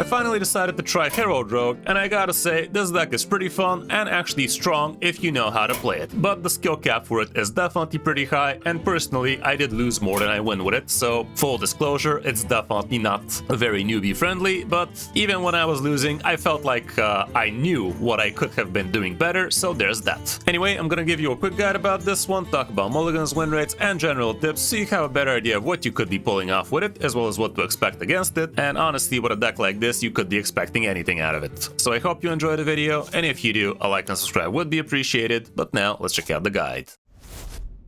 I finally decided to try Herald Rogue, and I gotta say, this deck is pretty fun and actually strong if you know how to play it. But the skill cap for it is definitely pretty high, and personally, I did lose more than I win with it, so full disclosure, it's definitely not very newbie friendly, but even when I was losing, I felt like I knew what I could have been doing better, so there's that. Anyway, I'm gonna give you a quick guide about this one, talk about mulligans, win rates, and general tips so you have a better idea of what you could be pulling off with it, as well as what to expect against it, and honestly, with a deck like this, you could be expecting anything out of it. So I hope you enjoy the video, and if you do, a like and subscribe would be appreciated, but now let's check out the guide.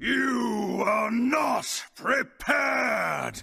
You are not prepared!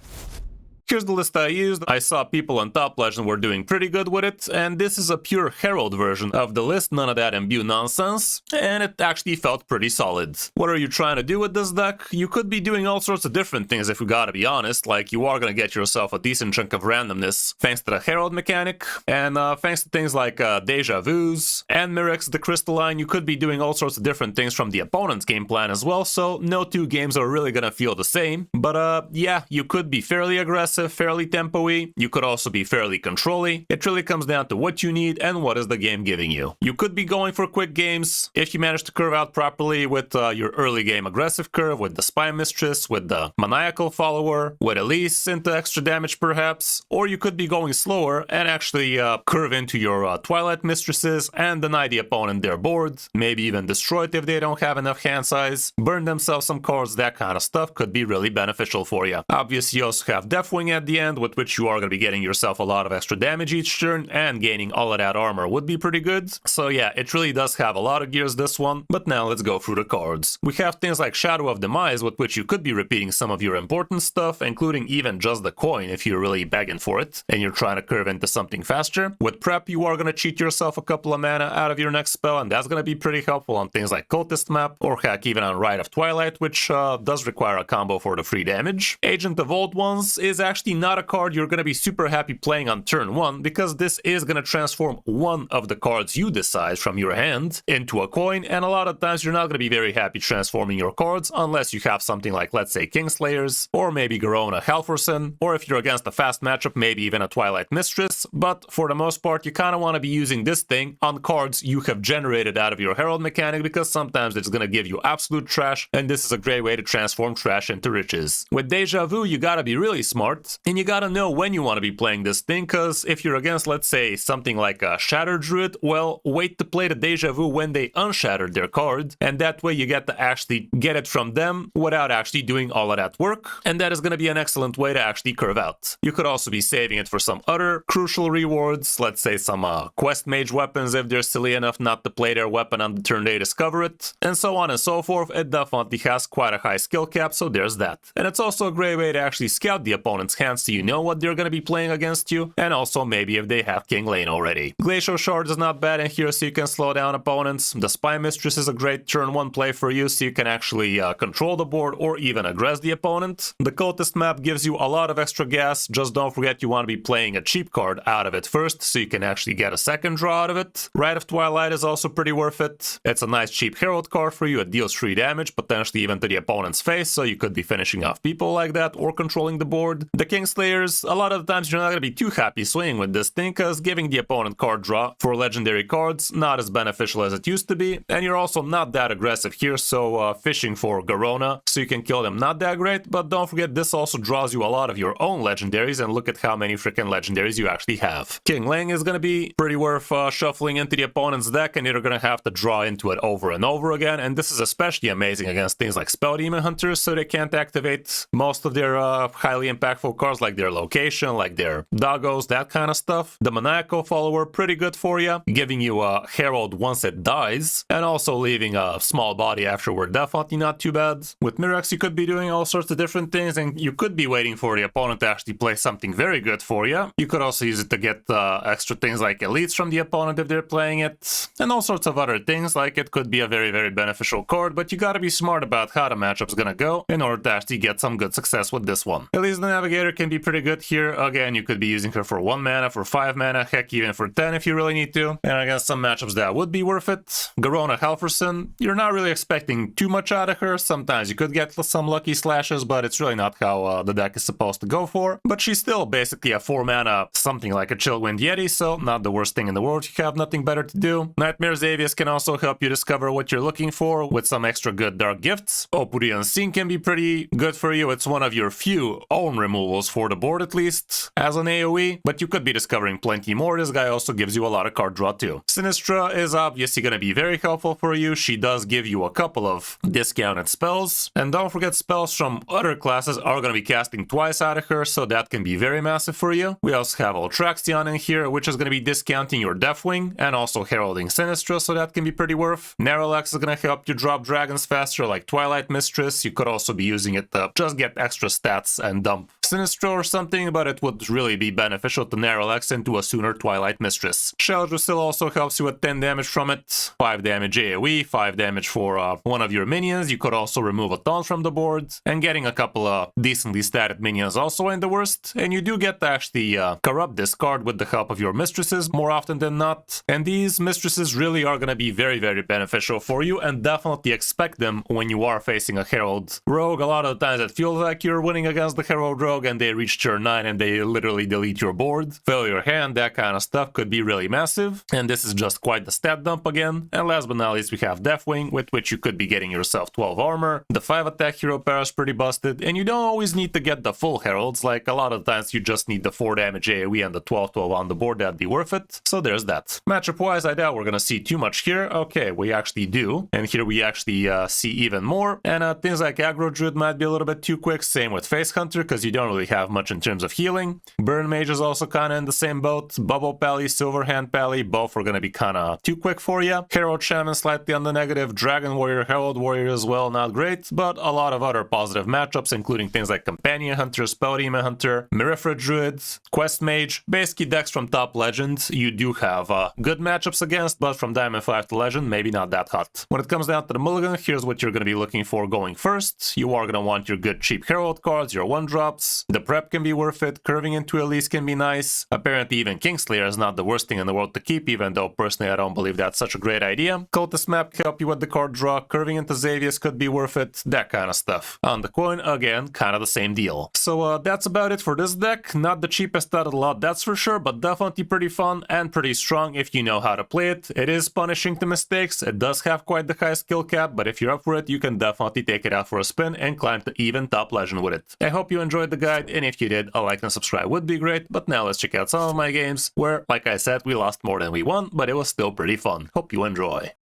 Here's the list I used. I saw people on Top Legend were doing pretty good with it, and this is a pure Herald version of the list, none of that imbue nonsense, and it actually felt pretty solid. What are you trying to do with this deck? You could be doing all sorts of different things if we gotta be honest, like you are gonna get yourself a decent chunk of randomness thanks to the Herald mechanic, and thanks to things like Deja Vus and Mirrex the Crystalline, you could be doing all sorts of different things from the opponent's game plan as well, so no two games are really gonna feel the same, but yeah, you could be fairly aggressive, fairly tempo-y, you could also be fairly control-y. It really comes down to what you need and what is the game giving you. You could be going for quick games if you manage to curve out properly with your early game aggressive curve, with the Spy Mistress, with the Maniacal Follower, with Elise into extra damage perhaps, or you could be going slower and actually curve into your Twilight Mistresses and deny the opponent their board, maybe even destroy it if they don't have enough hand size, burn themselves some cards, that kind of stuff could be really beneficial for you. Obviously you also have Deathwing at the end, with which you are going to be getting yourself a lot of extra damage each turn, and gaining all of that armor would be pretty good. So yeah, it really does have a lot of gears, this one, but now let's go through the cards. We have things like Shadow of Demise, with which you could be repeating some of your important stuff, including even just the coin if you're really begging for it, and you're trying to curve into something faster. With Prep, you are going to cheat yourself a couple of mana out of your next spell, and that's going to be pretty helpful on things like Cultist Map, or heck, even on Rite of Twilight, which does require a combo for the free damage. Agent of Old Ones is actually not a card you're going to be super happy playing on turn 1, because this is going to transform one of the cards you decide from your hand into a coin, and a lot of times you're not going to be very happy transforming your cards unless you have something like, let's say, Kingslayers, or maybe Garona Halforsen, or if you're against a fast matchup, maybe even a Twilight Mistress, but for the most part you kind of want to be using this thing on cards you have generated out of your Herald mechanic, because sometimes it's going to give you absolute trash, and this is a great way to transform trash into riches. With Deja Vu, you gotta be really smart, and you gotta know when you want to be playing this thing, because if you're against, let's say, something like a Shattered Druid, well, wait to play the Deja Vu when they unshattered their card, and that way you get to actually get it from them without actually doing all of that work, and that is going to be an excellent way to actually curve out. You could also be saving it for some other crucial rewards, let's say some Quest Mage weapons if they're silly enough not to play their weapon on the turn they discover it, and so on and so forth. It definitely has quite a high skill cap, so there's that. And it's also a great way to actually scout the opponent's hands so you know what they're going to be playing against you, and also maybe if they have King Lane already. Glacial Shard is not bad in here, so you can slow down opponents. The Spy Mistress is a great turn 1 play for you, so you can actually control the board or even aggress the opponent. The Cultist Map gives you a lot of extra gas, just don't forget you want to be playing a cheap card out of it first, so you can actually get a second draw out of it. Rite of Twilight is also pretty worth it. It's a nice cheap Herald card for you, it deals 3 damage, potentially even to the opponent's face, so you could be finishing off people like that, or controlling the board. The Kingslayers, a lot of the times you're not going to be too happy swinging with this thing, because giving the opponent card draw for legendary cards not as beneficial as it used to be, and you're also not that aggressive here, so fishing for Garona so you can kill them not that great, but don't forget this also draws you a lot of your own legendaries, and look at how many freaking legendaries you actually have. King Lang is going to be pretty worth shuffling into the opponent's deck, and you're going to have to draw into it over and over again, and this is especially amazing against things like Spell Demon Hunters, so they can't activate most of their highly impactful cards like their Location, like their Doggos, that kind of stuff. The Maniacal Follower, pretty good for you, giving you a Herald once it dies, and also leaving a small body afterward, definitely not too bad. With Mirrex, you could be doing all sorts of different things, and you could be waiting for the opponent to actually play something very good for you. You could also use it to get extra things like elites from the opponent if they're playing it, and all sorts of other things, like it could be a very, very beneficial card, but you gotta be smart about how the matchup's gonna go in order to actually get some good success with this one. At least the Navigator Navigator can be pretty good here. Again, you could be using her for 1 mana, for 5 mana, heck, even for 10 if you really need to. And against some matchups that would be worth it. Garona Halferson, you're not really expecting too much out of her. Sometimes you could get some lucky slashes, but it's really not how the deck is supposed to go for. But she's still basically a 4 mana, something like a Chillwind Yeti, so not the worst thing in the world. You have nothing better to do. Nightmare Xavius can also help you discover what you're looking for with some extra good dark gifts. Opuri Unseen can be pretty good for you. It's one of your few own removals for the board, at least, as an AoE, but you could be discovering plenty more. This guy also gives you a lot of card draw too. Sinistra is obviously going to be very helpful for you. She does give you a couple of discounted spells, and don't forget spells from other classes are going to be casting twice out of her, so that can be very massive for you. We also have Ultraxion in here, which is going to be discounting your Deathwing and also heralding Sinistra, so that can be pretty worth. Narrowlex is going to help you drop dragons faster, like Twilight Mistress. You could also be using it to just get extra stats and dump Sinistra or something, but it would really be beneficial to Narrowlex into a sooner Twilight Mistress. Sheldrusil also helps you with 10 damage from it, 5 damage AoE, 5 damage for one of your minions. You could also remove a taunt from the board, and getting a couple of decently statted minions also ain't the worst. And you do get to actually corrupt this card with the help of your mistresses more often than not. And these mistresses really are going to be very, very beneficial for you, and definitely expect them when you are facing a Herald Rogue. A lot of the times it feels like you're winning against the Herald Rogue and they reach turn 9 and they literally delete your board, fill your hand, that kind of stuff could be really massive. And this is just quite the stat dump again. And last but not least, we have Deathwing, with which you could be getting yourself 12 armor. The 5 attack hero pair is pretty busted, and you don't always need to get the full Heralds. Like, a lot of times you just need the 4 damage AoE and the 12-12 on the board. That'd be worth it. So there's that. Matchup wise, I doubt we're gonna see too much here. Okay, we actually do, and here we actually see even more. And things like Aggro Druid might be a little bit too quick. Same with Face Hunter, because you don't really have much in terms of healing. Burn Mage is also kind of in the same boat. Bubble Pally, Silverhand Pally, both are gonna be kind of too quick for you. Herald Shaman slightly on the negative. Dragon Warrior, Herald Warrior as well, not great, but a lot of other positive matchups, including things like Companion Hunter, Spell Demon Hunter, Mirifra Druid, Quest Mage. Basically decks from top legends you do have good matchups against, but from Diamond 5 to Legend, maybe not that hot. When it comes down to the mulligan, here's what you're going to be looking for going first. You are going to want your good cheap Herald cards, your 1-drops. The prep can be worth it. Curving into Elise can be nice. Apparently even Kingslayer is not the worst thing in the world to keep, even though personally I don't believe that's such a great idea. Cultist Map can help you with the card draw. Curving into Xavius could be worth it. That kind of stuff. On the coin, again, kind of the same deal. So that's about it for this deck. Not the cheapest out of the lot, that's for sure, but definitely pretty fun and pretty strong if you know how to play it. It is punishing the mistakes. It does have quite the high skill cap, but if you're up for it, you can definitely take it out for a spin and climb to even top legend with it. I hope you enjoyed the guide, and if you did, a like and subscribe would be great. But now let's check out some of my games where, like I said, we lost more than we won, but it was still pretty fun. Hope you enjoy.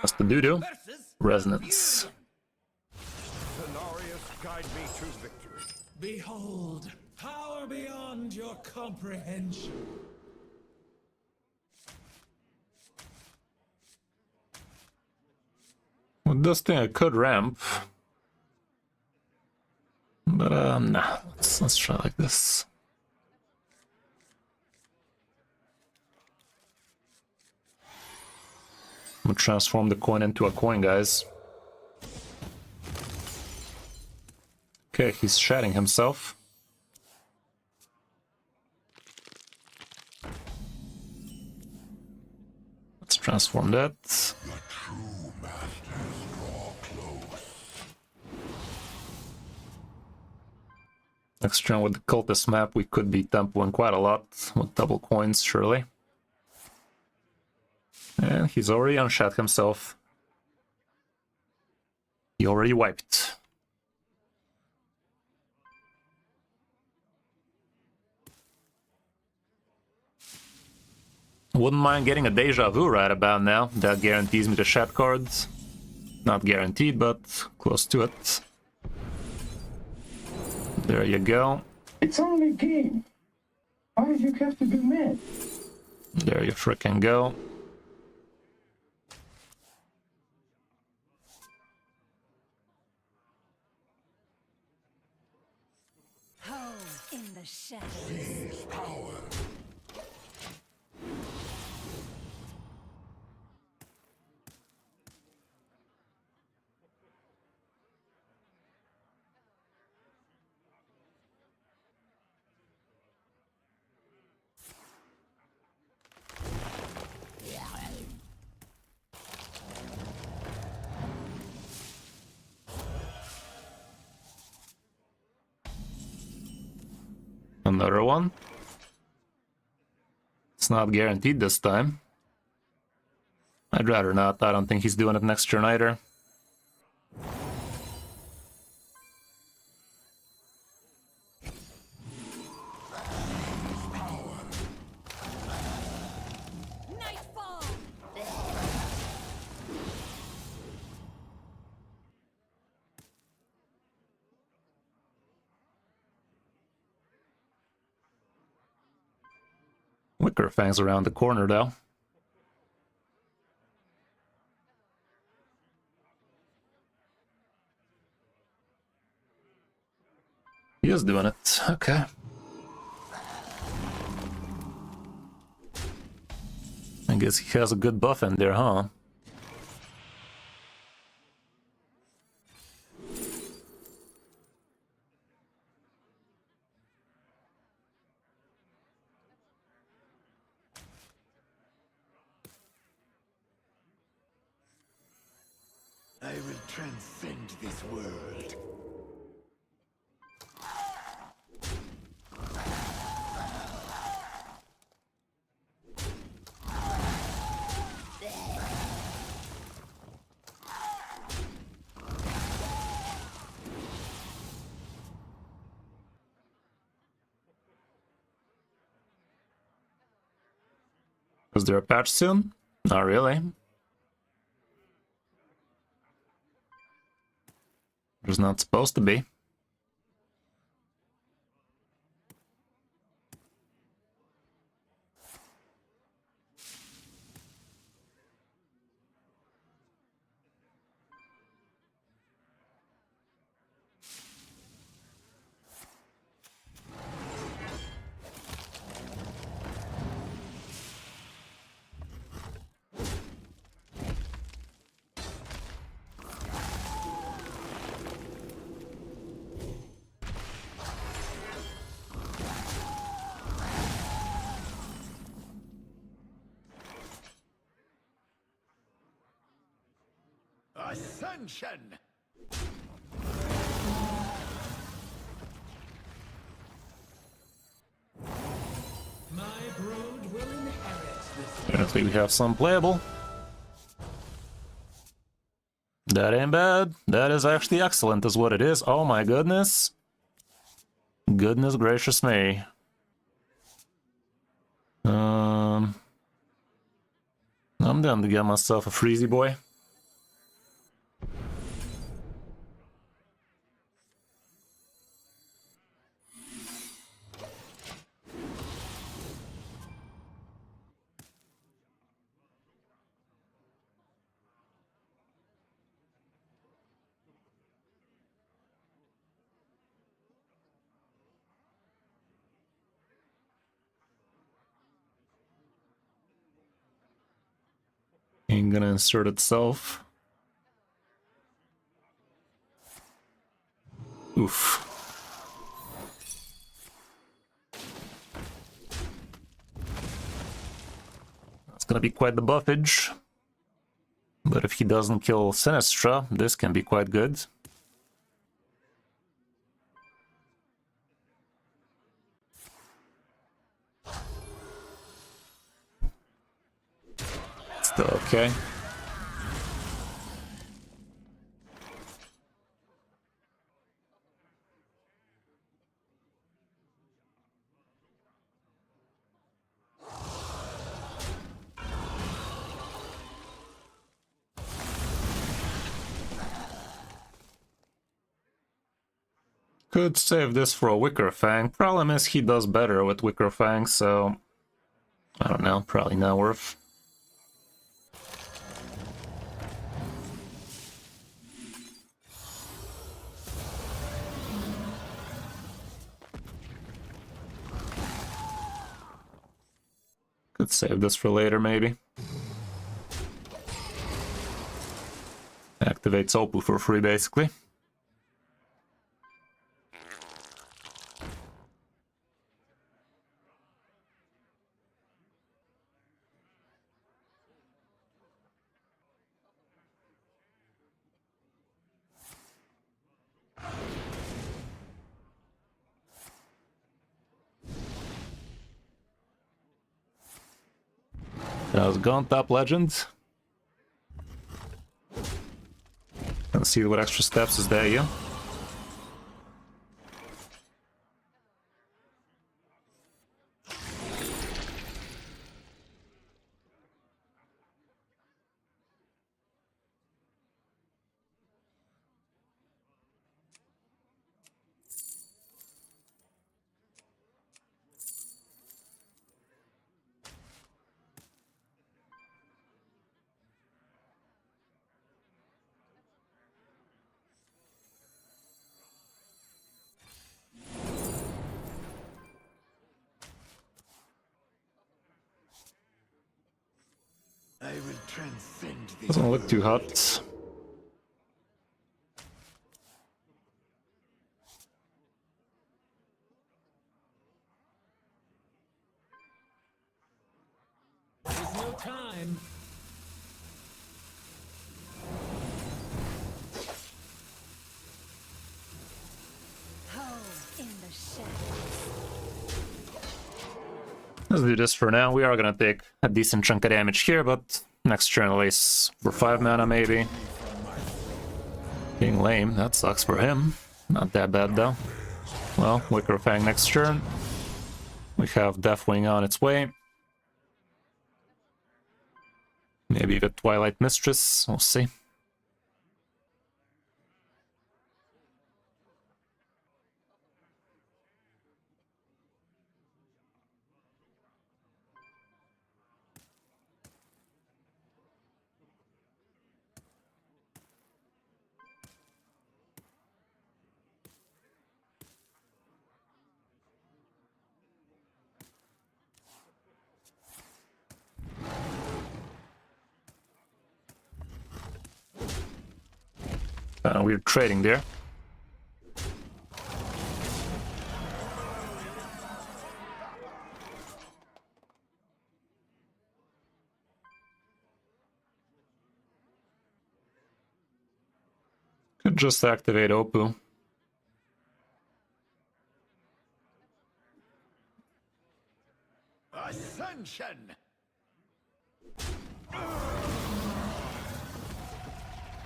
What's the doo-doo? Resonance. Guide me to victory. Behold, power beyond your comprehension. With this thing I could ramp, but nah, let's try like this. I'm gonna transform the coin into a coin, guys. Okay, he's shedding himself. Let's transform that. Next turn with the cultist map, we could be tempoing quite a lot with double coins, surely. And he's already unshed himself. He already wiped. Wouldn't mind getting a deja vu right about now. That guarantees me the shed cards. Not guaranteed, but close to it. There you go. It's only a game. Why do you have to be mad? There you frickin' go. Home in the shadows. Another one. It's not guaranteed this time. I'd rather not. I don't think he's doing it next turn either. Nightfall. Wicker Fang's around the corner though. He is doing it. Okay. I guess he has a good buff in there, huh? I will transcend this world. Is there a patch soon? Not really. There's not supposed to be. Ascension! My brood will inherit this. Apparently we have some playable. That ain't bad. That is actually excellent is what it is. Oh my goodness. Goodness gracious me. I'm down to get myself a freezy boy. Ain't gonna insert itself. Oof. That's gonna be quite the buffage. But if he doesn't kill Sinistra, this can be quite good. Still okay. Could save this for a Wicker Fang. Problem is he does better with Wicker Fang, so I don't know, probably not worth. Could save this for later, maybe. Activates Opal for free, basically. How's gone, top legend? Let's see what extra steps is there, yeah? I will transcend this Doesn't look world. too hot. There's no time. Hole in the shadows. Let's do this for now. We are gonna take a decent chunk of damage here, but next turn at least for 5 mana maybe. Being lame, that sucks for him. Not that bad though. Well, Wicker Fang next turn. We have Deathwing on its way. Maybe the Twilight Mistress, we'll see. We're trading there. Could just activate Opal. Ascension!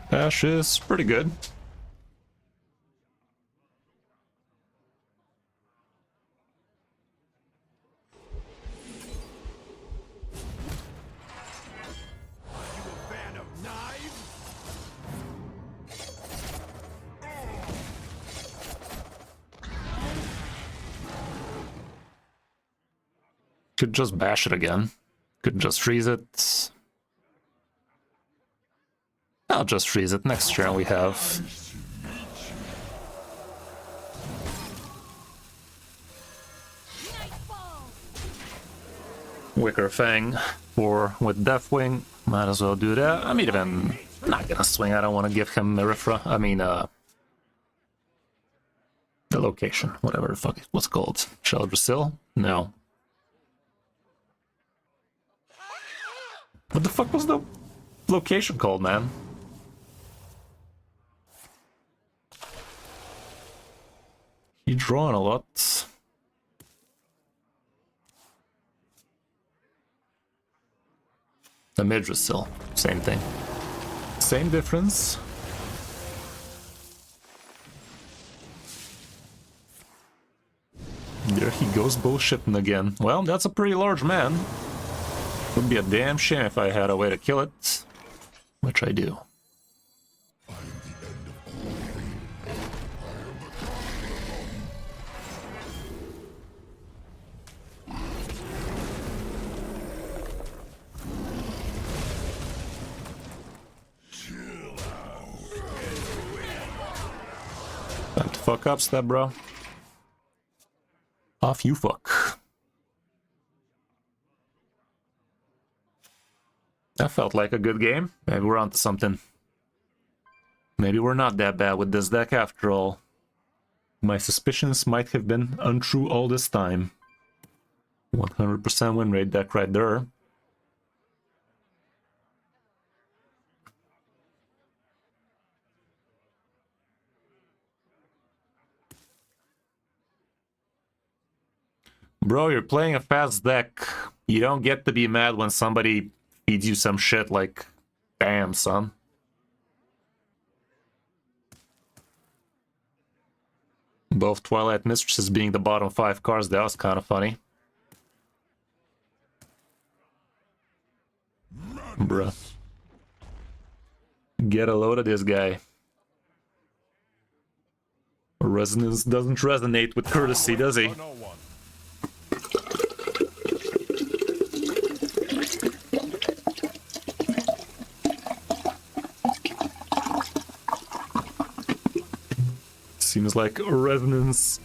Dash is pretty good. Fan of knives? Could just bash it again. Could just freeze it. I'll just freeze it. Next turn we have Nightfall. Wicker Fang for with Deathwing. Might as well do that. I mean, even I'm not gonna swing. I don't want to give him Merifra. I mean, the location, whatever the fuck it was called. Shell Brazil? No. What the fuck was the location called, man? He drawing a lot. The Midrasil, same thing. Same difference. There he goes bullshitting again. Well, that's a pretty large man. Would be a damn shame if I had a way to kill it. Which I do. Time to fuck up, step bro. Off you fuck. That felt like a good game. Maybe we're onto something. Maybe we're not that bad with this deck after all. My suspicions might have been untrue all this time. 100% win rate deck right there. Bro, you're playing a fast deck. You don't get to be mad when somebody feeds you some shit like, damn, son. Both Twilight Mistresses being the bottom 5 cards, that was kind of funny. Bruh. Get a load of this guy. Resonance doesn't resonate with courtesy, does he? Seems like Resonance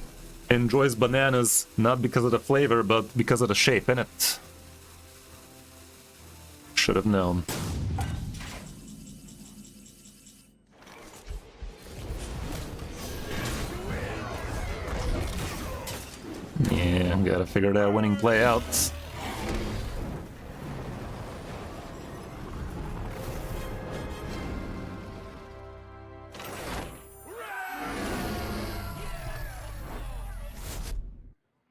enjoys bananas not because of the flavor, but because of the shape in it. Should have known. Yeah, gotta figure that winning play out.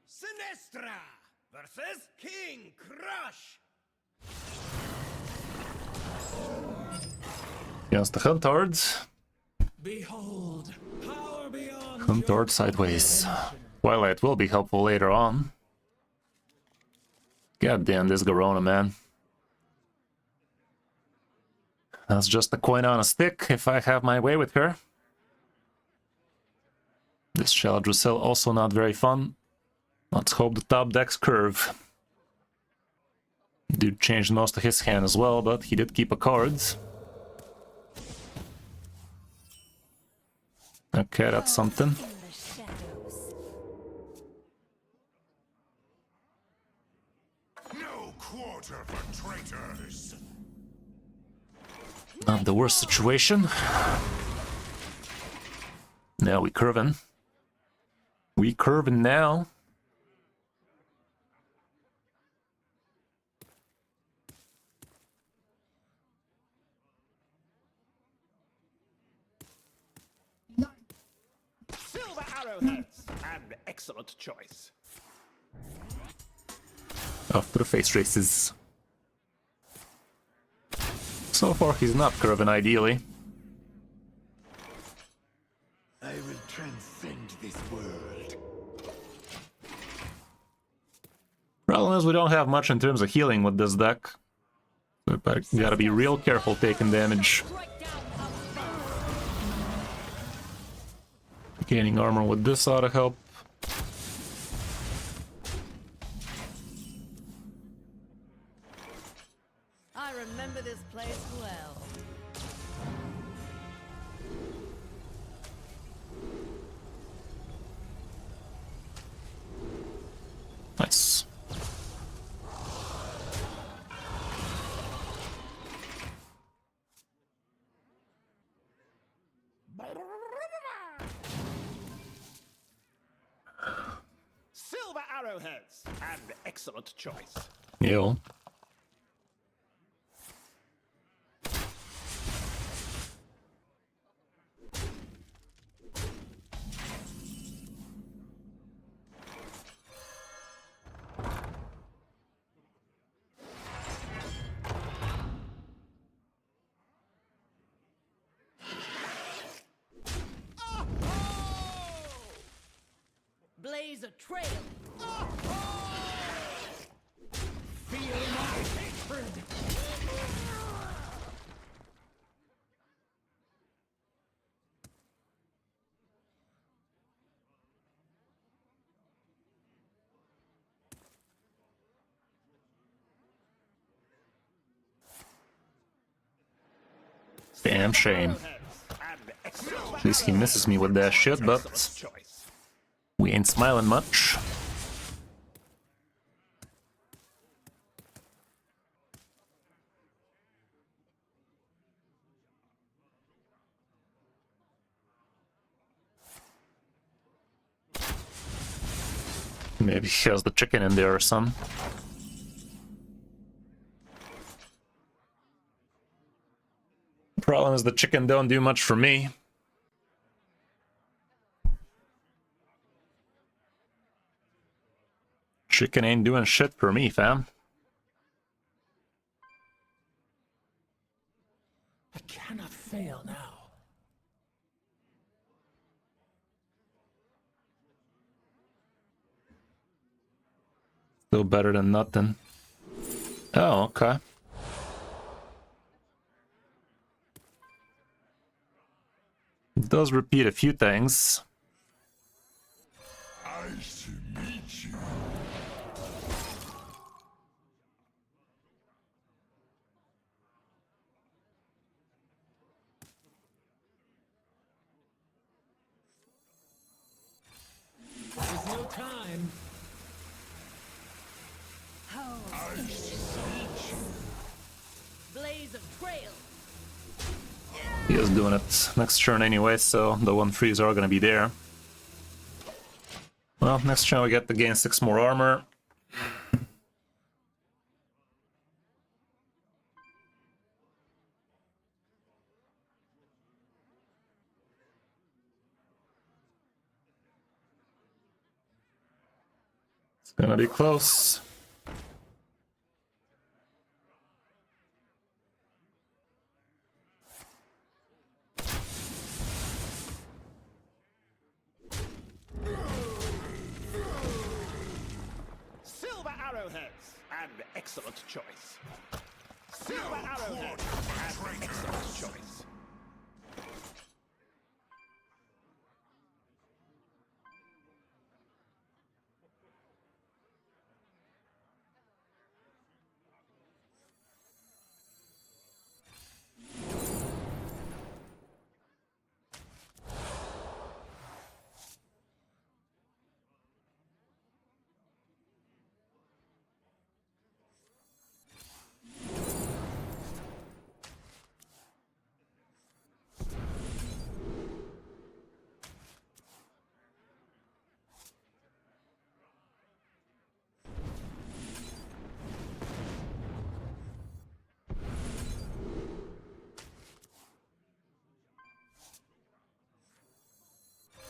Sinestra versus King Crush. Against the Huntards. Behold, power beyond Huntard sideways. Twilight will be helpful later on. God damn this Garona, man. That's just a coin on a stick if I have my way with her. This Chaladrusel also not very fun. Let's hope the top deck's curve. Dude changed most of his hand as well, but he did keep a card. Okay, that's something. In the shadows. No quarter for traitors. Not the worst situation. Now we curving. We curving now. Silver arrowheads. An excellent choice. Off to the face races. So far he's not curving ideally. I will transcend this world. Problem is we don't have much in terms of healing with this deck. So we gotta be real careful taking damage. Strike down our foe. Gaining armor with this ought to help. I remember this place well. Nice. Silver arrowheads. An excellent choice. Yo. Blaze a trail. feel my hatred. Damn shame. At least he misses me with that shit, but we ain't smiling much. Maybe he has the chicken in there or something. Problem is the chicken don't do much for me. Chicken ain't doing shit for me, fam. fail now. Still better than nothing. Oh, okay. It does repeat a few things. Nice to meet you. There's no time. Blaze a trail. He is doing it next turn anyway, so the 1/3s are gonna be there. Well, next turn we get to gain 6 more armor. It's gonna be close. Silver arrowheads, an excellent choice. Silver arrowheads, an excellent choice.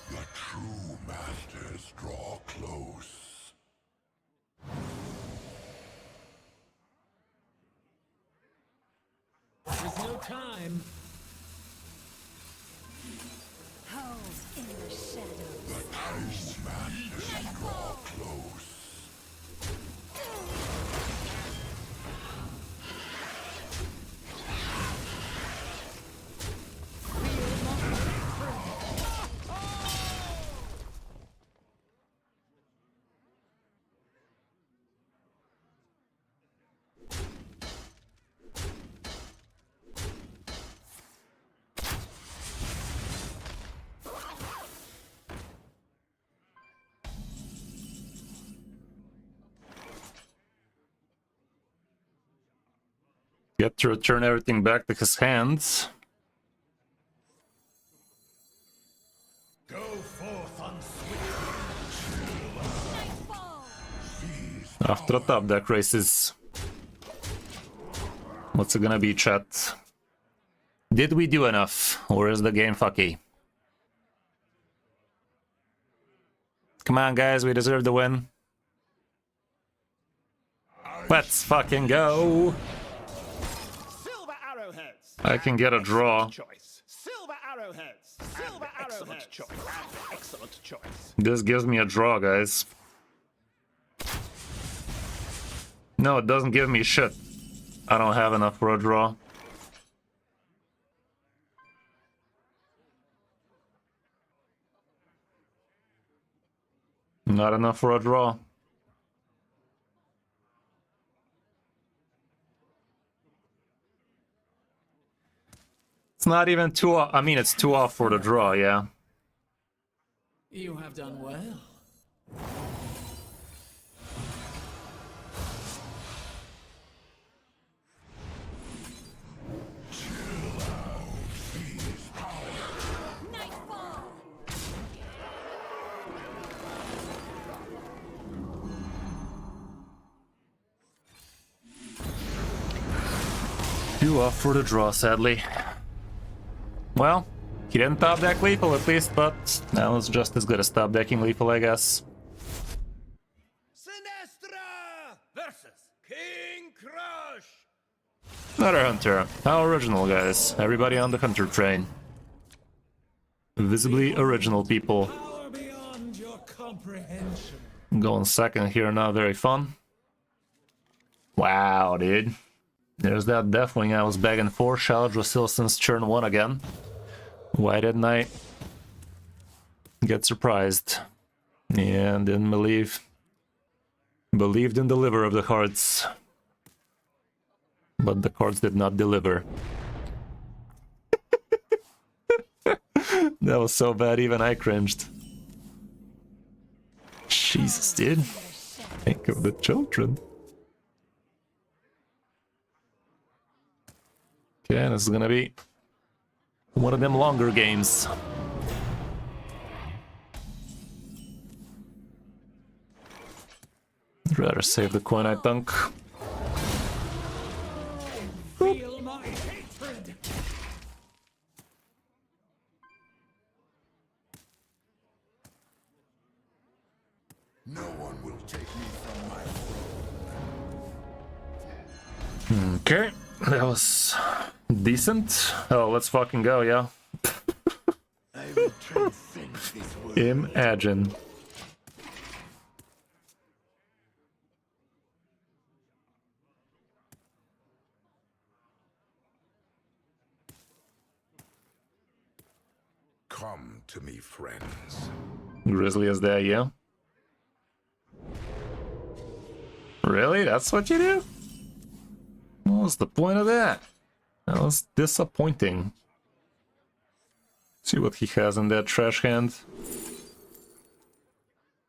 The true masters draw close. There's no time. Home in the shadows. The true masters draw close. Get to return everything back to his hands. Go forth on swift Nightfall. After the top deck races. What's it gonna be, chat? Did we do enough? Or is the game fucky? Come on, guys, we deserve the win. Let's fucking go! Silver arrowheads. I can get a draw. Choice. Silver arrowheads. Silver arrowheads. Choice. An excellent choice. This gives me a draw, guys. No, it doesn't give me shit. I don't have enough for a draw. Not enough for a draw. It's not even 2 off. I mean, it's 2 off for the draw, yeah. You have done well. Nightfall. 2 off for the draw, sadly. Well, he didn't top deck lethal at least, but that was just as good as top decking lethal, I guess. Sinestra versus King Crush. Another hunter. How original, guys. Everybody on the hunter train. Visibly original people. Power beyond your comprehension. Going second here, not very fun. Wow, dude. There's that Deathwing I was begging for. Challenge was still since turn 1 again. Why didn't I get surprised? Yeah, didn't believe. Believed in the liver of the cards. But the cards did not deliver. That was so bad, even I cringed. Jesus, dude. Think of the children. Okay, this is gonna be one of them longer games. I'd rather save the coin, I think. Feel my hatred. No one will take me from my throne. Okay, that was decent. Oh, let's fucking go, yeah. I will transcend this world. Imagine. Come to me, friends. Grizzly is there, yeah? Really? That's what you do? What was the point of that? That was disappointing. See what he has in that trash hand.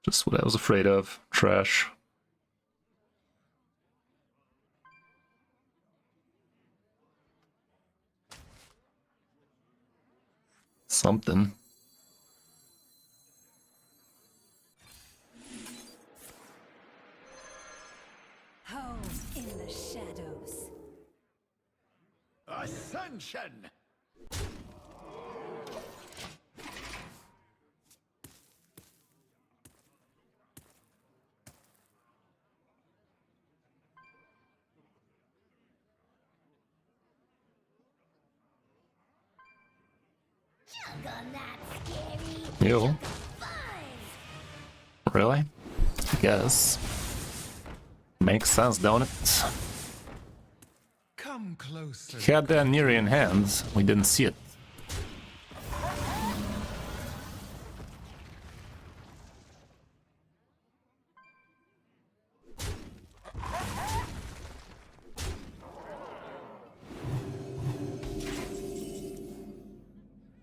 Just what I was afraid of. Trash. Something. Home in the shadows. Ascension! Ew. Really? I guess. Makes sense, don't it? Come closer. He had that near in hand. We didn't see it.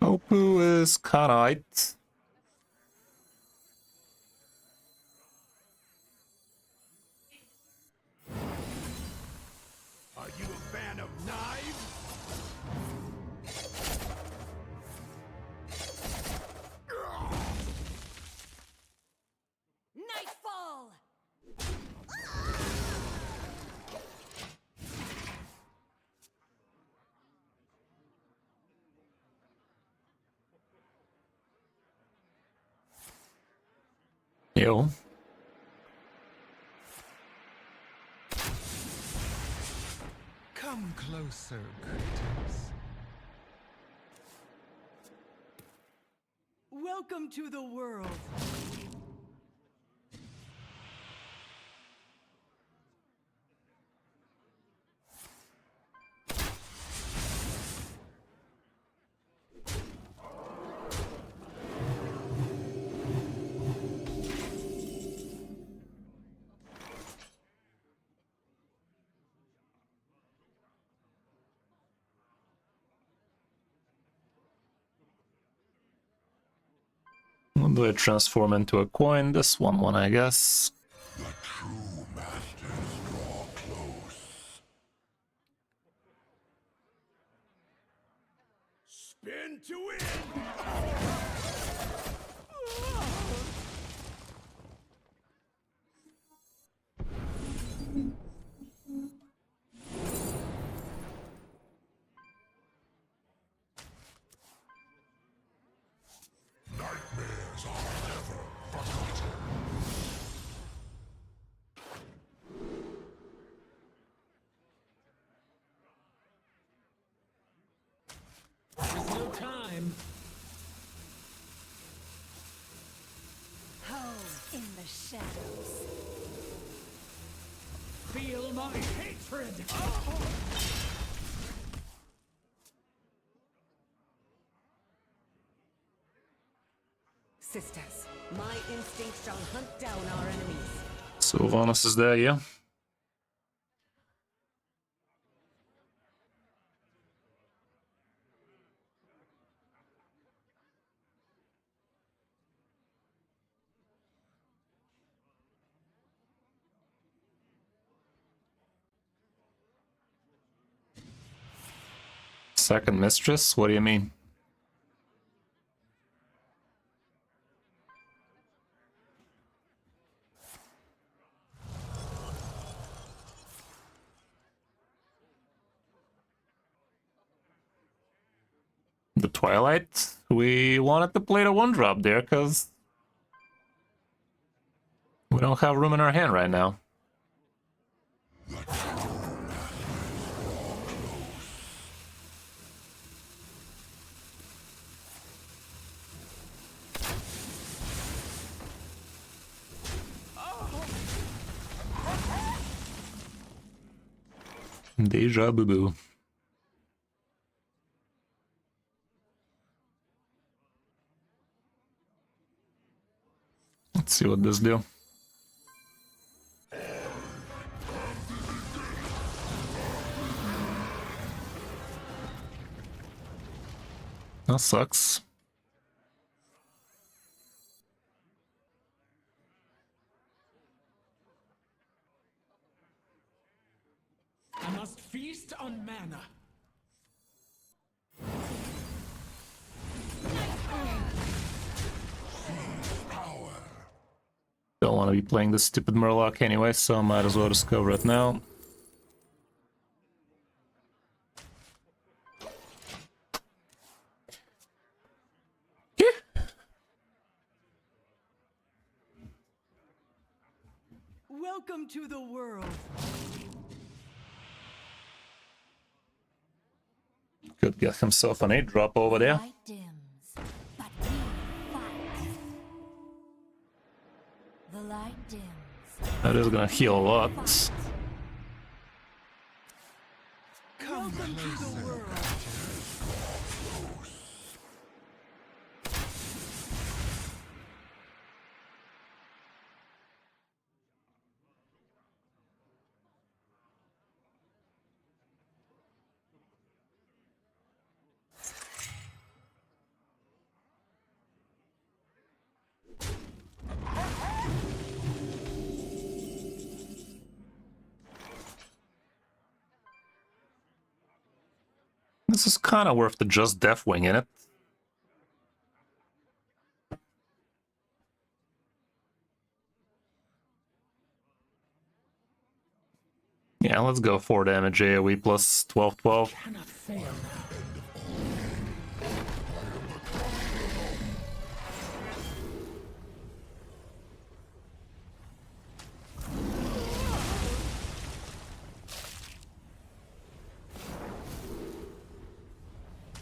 Opu is kinda. Are you a fan of knives? Nightfall! Ew. Come closer, critters. Welcome to the world. What do I transform into a coin? This one, I guess. The true masters draw close. Spin to win! Nightmares are never forgotten. time. Home in the shadows. Feel my hatred! Sisters, my instinct shall hunt down our enemies. Sylvanas is there, yeah. Second mistress? What do you mean? The Twilight? We wanted to play the 1-drop there, because we don't have room in our hand right now. Deja boo-boo. Let's see what this do. That sucks. I must feast on mana. Don't want to be playing this stupid Murloc anyway, so I might as well discover it now. Welcome to the world. Could get himself an 8-drop over there. Light dims, but we fight. The light dims. That is gonna heal a lot. Welcome to the world. This is kind of worth the just Death Wing in it. Yeah, let's go 4 damage AoE plus 12/12. Cannot fail now.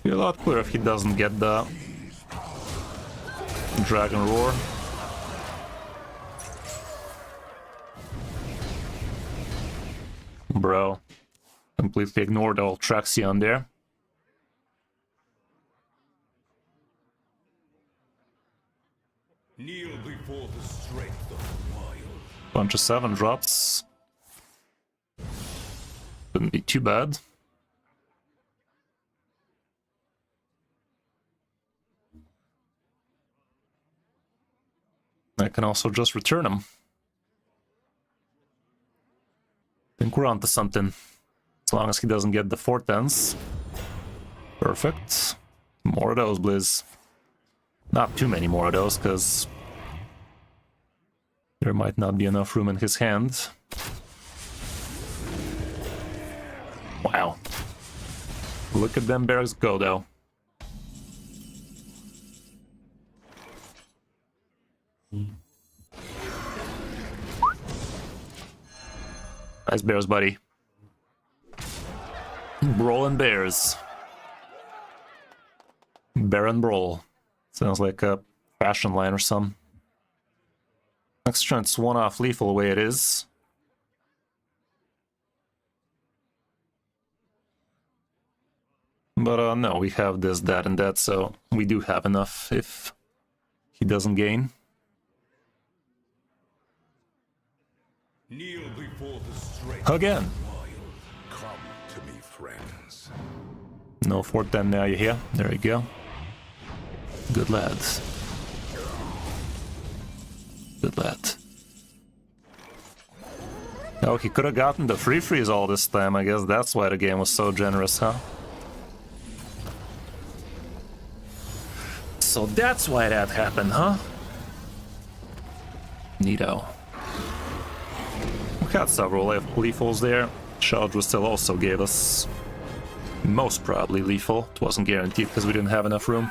Be a lot clearer if he doesn't get the Dragon Roar. Bro, completely ignored all Traxion there. Kneel before the strength of the wild. Bunch of 7-drops. Couldn't be too bad. I can also just return him. Think we're onto something. As long as he doesn't get the 4/10s. Perfect. More of those, Blizz. Not too many more of those, because there might not be enough room in his hand. Wow. Look at them bears go, though. Nice bears, buddy. Rolling bears. Baron Brawl. Sounds like a fashion line or some. Next turn's one-off lethal away it is. But no, we have this, that, and that, so we do have enough if he doesn't gain. Kneel before the strength Again. wild. Come to me, friends. No 410 now, you hear? There you go. Good lads. Good lad. Oh, he could have gotten the free freeze all this time. I guess that's why the game was so generous, huh? So that's why that happened, huh? Neato. We got several lethals there. Shard still also gave us most probably lethal. It wasn't guaranteed because we didn't have enough room.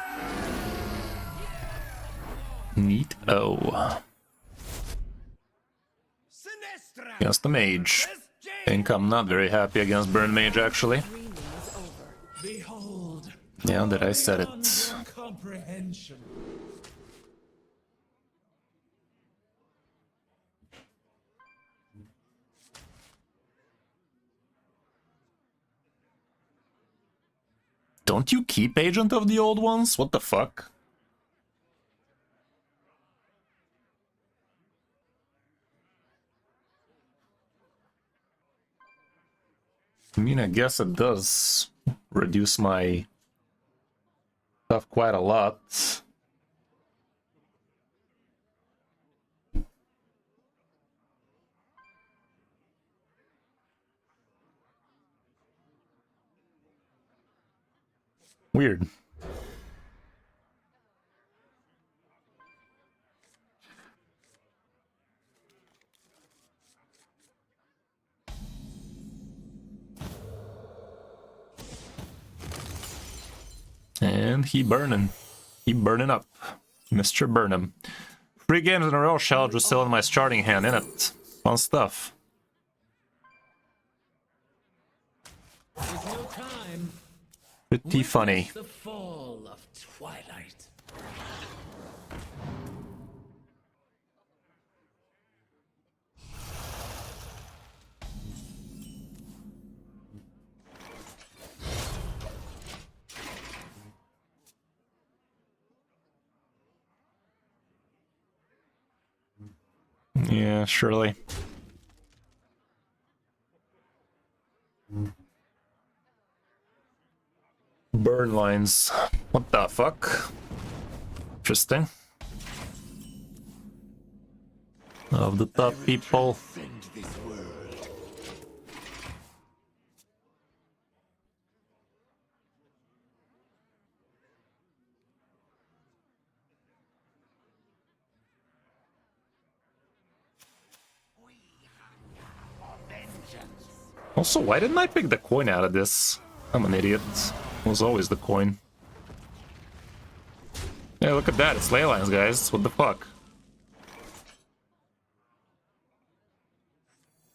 Neato. Sinestra. Against the mage. Think I'm not very happy against Burn Mage actually. Behold. Yeah, that I said it. Beyond your comprehension. Don't you keep Agent of the Old Ones? What the fuck? I mean, I guess it does reduce my stuff quite a lot. Weird. And he burning. He burning up. Mr. Burnham. 3 games in a row, Shelled was still in my starting hand, innit? Fun stuff. There's no time. Pretty funny. The fall of twilight. Yeah, surely. Burn lines. What the fuck? Interesting. Of the top people. Defend this world. Also, why didn't I pick the coin out of this? I'm an idiot. It was always the coin. Hey, look at that. It's ley lines, guys. What the fuck?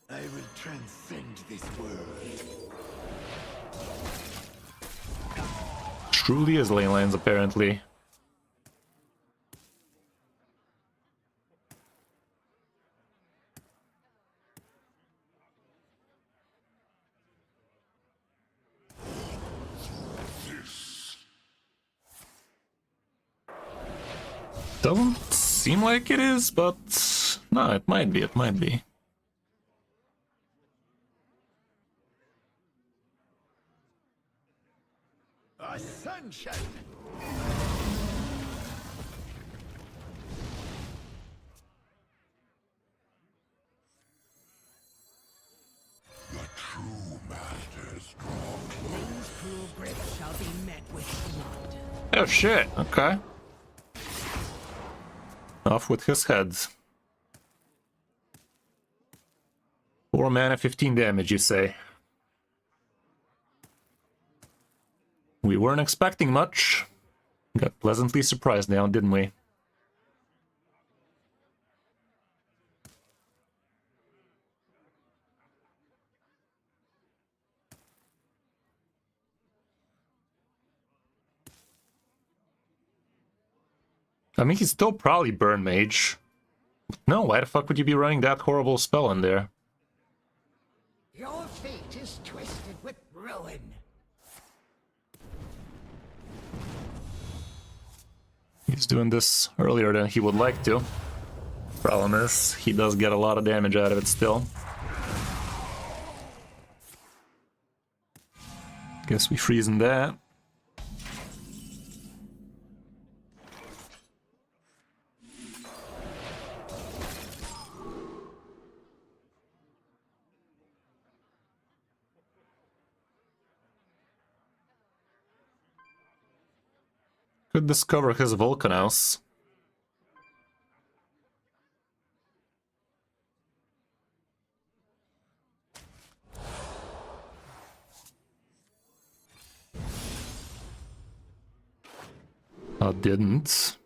I will transcend this world. Truly is ley lines, apparently. Doesn't seem like it is, but no, it might be, it might be. Ascension! The true masters draw Name's cruel grip shall be met with blood. Oh shit, okay. Off with his head. 4 mana, 15 damage, you say? We weren't expecting much. Got pleasantly surprised now, didn't we? I mean, he's still probably Burn Mage. No, why the fuck would you be running that horrible spell in there? Your fate is twisted with ruin. He's doing this earlier than he would like to. Problem is, he does get a lot of damage out of it still. Guess we freezing that. Could discover his Vulcan house. I didn't.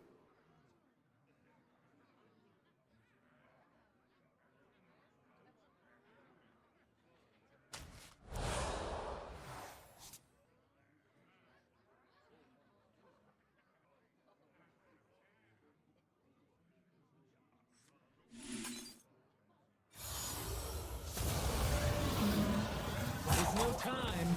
There's no time.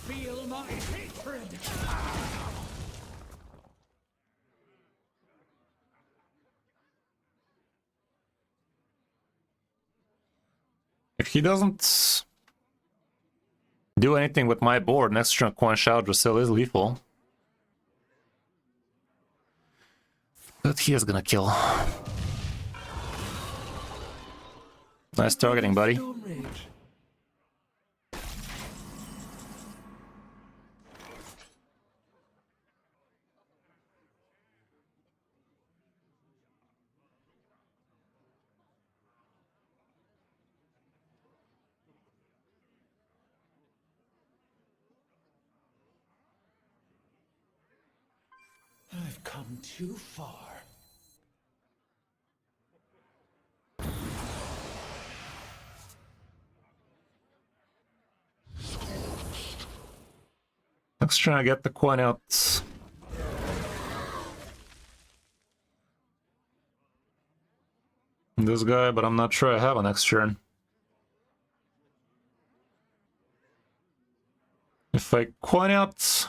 Feel my hatred. If he doesn't do anything with my board, next turn Quan Shao Drasil is lethal. But he is gonna kill. Nice targeting, buddy. Storm Rage. I've come too far. Next turn I get the coin out. This guy, but I'm not sure I have a next turn. If I coin out...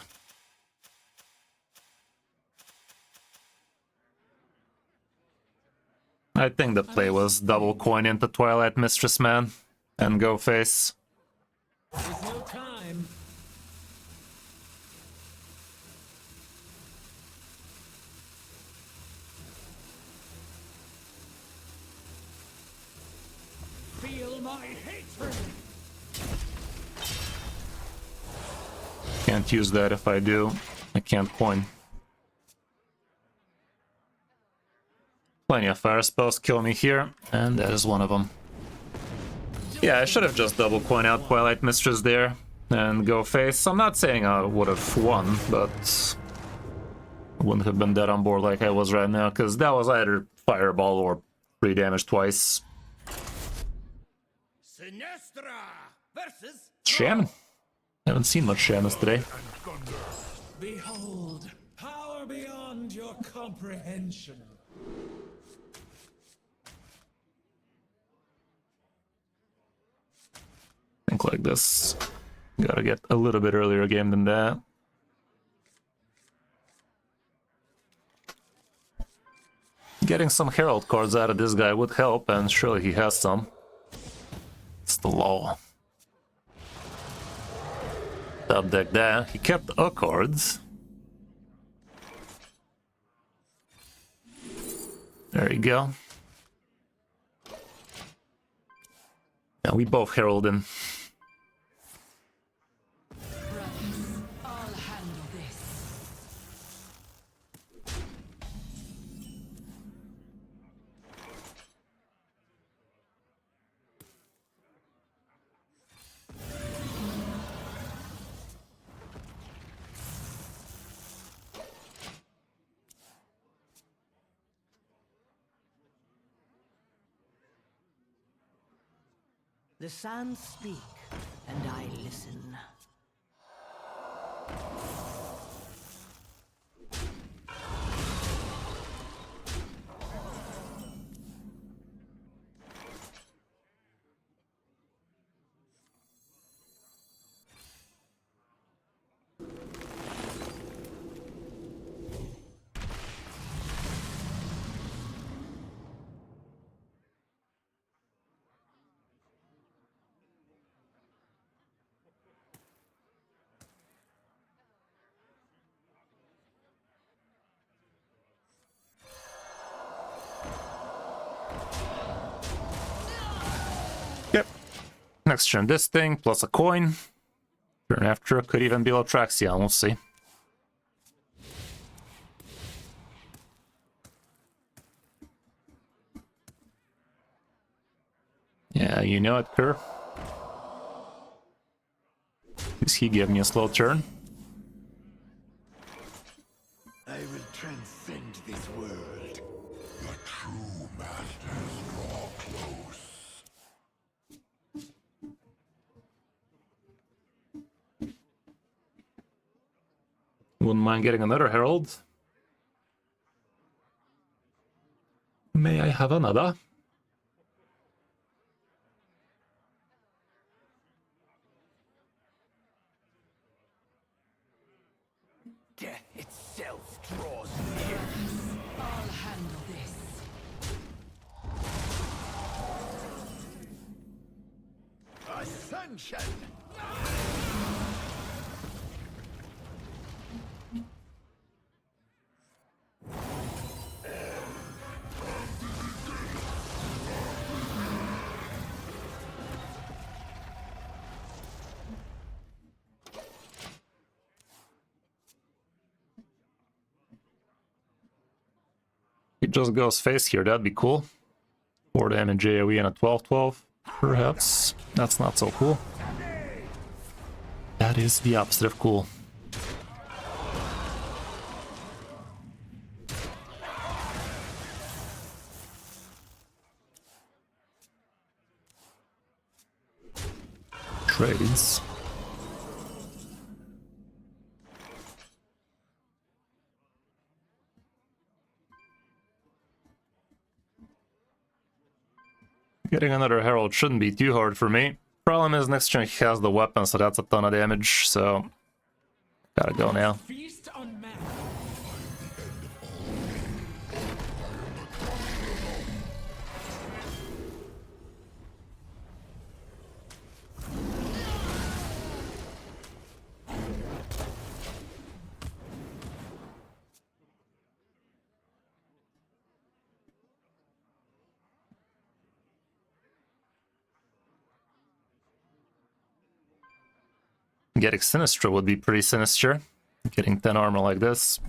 I think the play was double coin into Twilight Mistress, man, and go face. There's no time. Feel my hatred. Can't use that if I do. I can't coin. Plenty of fire spells kill me here, and that is one of them. Yeah, I should have just double coin out Twilight Mistress there and go face. I'm not saying I would have won, but I wouldn't have been dead on board like I was right now, because that was either Fireball or 3 damage twice. Sinestra versus Shaman. Haven't seen much Shamans today. Behold, power beyond your comprehension. Think like this. Gotta get a little bit earlier game than that. Getting some Herald cards out of this guy would help, and surely he has some. It's the law. Top deck that. He kept a cards. There you go. Yeah, we both heralding. I'll handle this. The sands speak, and I listen. Yep. Next turn this thing, plus a coin. Turn after, could even be Lotraxion, we'll see. Yeah, you know it, Kerr. Does he give me a slow turn? I will transcend this world. The true masters draw close. Wouldn't mind getting another Herald. May I have another? Death itself draws near. I'll handle this. Ascension! He just goes face here, that'd be cool. 4 damage AoE and a 12-12, perhaps. That's not so cool. That is the opposite of cool. Trades. Getting another Herald shouldn't be too hard for me. Problem is, next turn he has the weapon, so that's a ton of damage, so... Gotta go now. Feast on mana. Getting Sinistra would be pretty sinister. Getting 10 armor like this.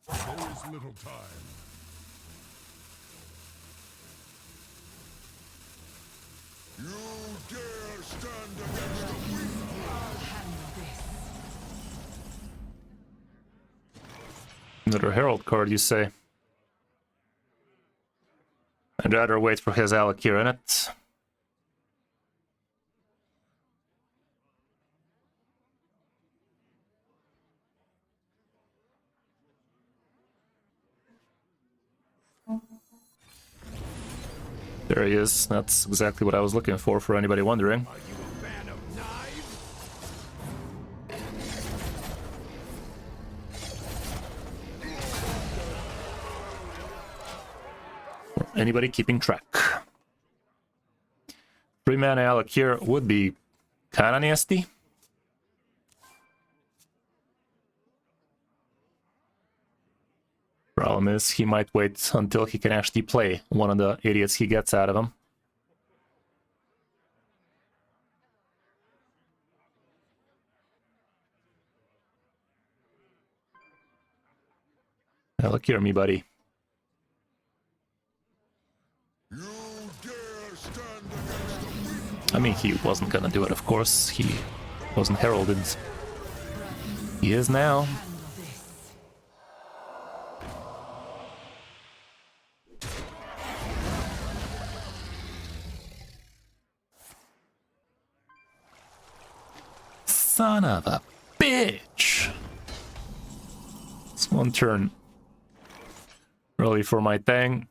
There is little time. You dare stand against the weak? I'll handle this. Another Herald card, you say? I'd rather wait for his Alakir in it. There he is. That's exactly what I was looking for anybody wondering. Are you a fan of knives? Anybody keeping track. 3 mana Alakir would be kinda nasty. Problem is, he might wait until he can actually play one of the idiots he gets out of him. Now look here, me buddy. You dare stand against the weak. I mean, he wasn't gonna do it, of course. He wasn't heralded. He is now. Handle this. Son of a bitch! It's one turn early for my thing.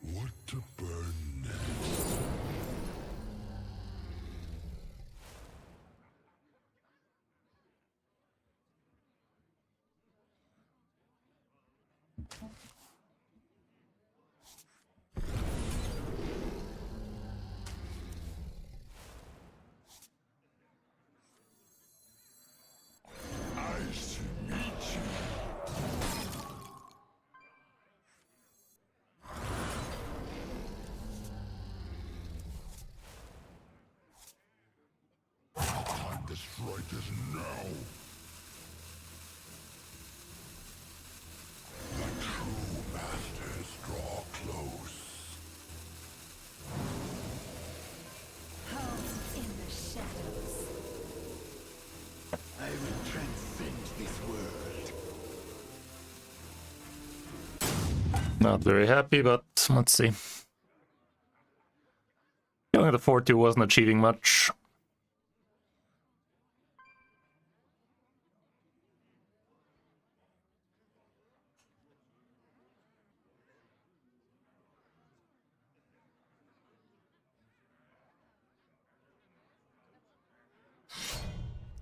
What to burn next? Ice meet you. Time to strike is now. The true masters draw close. Home in the shadows. I will transcend this world. Not very happy, but let's see. Killing the 4-2 wasn't achieving much.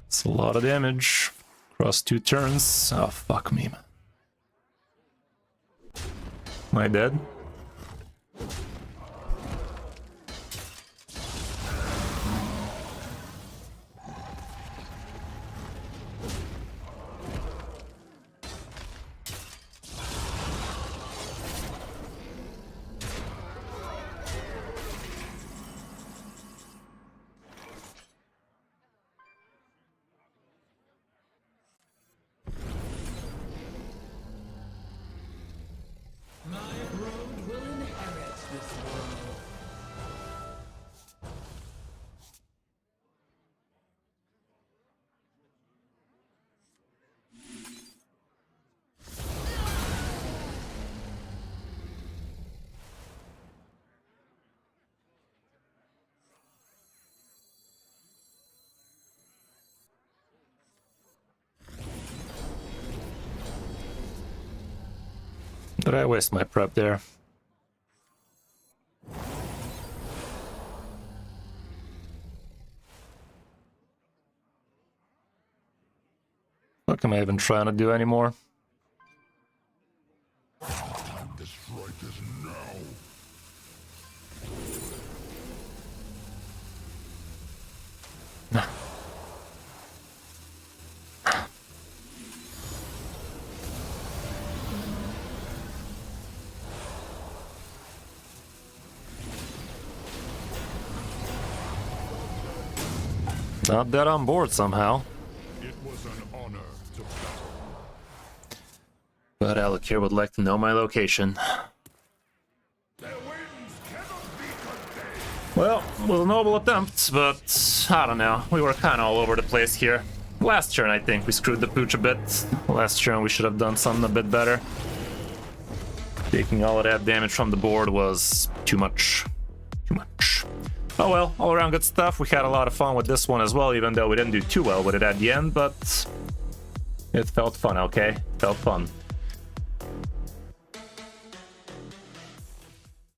It's a lot of damage across 2 turns. Oh, fuck me, man. Am I dead? My road will inherit this world. Did I waste my prep there? What am I even trying to do anymore? Time to strike is now. Not that on board somehow. It was an honor to battle. But Alec here would like to know my location. Their winds cannot be contained. Well, it was a noble attempt, but I don't know. We were kind of all over the place here. Last turn, I think we screwed the pooch a bit. Last turn, we should have done something a bit better. Taking all of that damage from the board was too much. Too much. Oh well, all around good stuff. We had a lot of fun with this one as well, even though we didn't do too well with it at the end, but it felt fun, okay? Felt fun.